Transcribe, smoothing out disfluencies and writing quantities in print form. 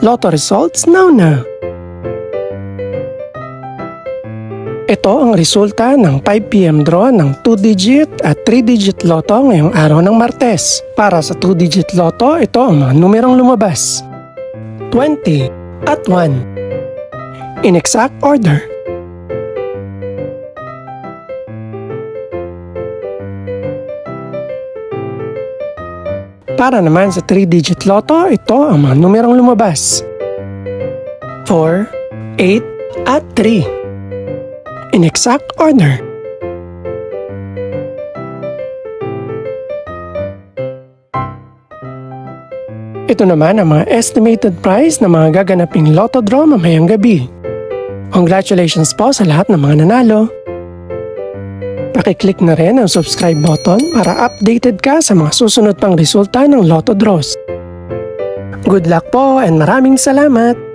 Lotto results now. Ito ang resulta ng 5 PM draw ng 2-digit at 3-digit lotto ngayong araw ng Martes. Para sa 2-digit lotto, ito ang mga numerong lumabas: 20 at 1. In exact order. Para naman sa 3-digit lotto, ito ang mga numerong lumabas: 4, 8 at 3. In exact order. Ito naman ang mga estimated price ng mga gaganaping lotto draw mamayang gabi. Congratulations po sa lahat ng mga nanalo. Pakiclick na rin ang subscribe button para updated ka sa mga susunod pang resulta ng lotto draws. Good luck po and maraming salamat!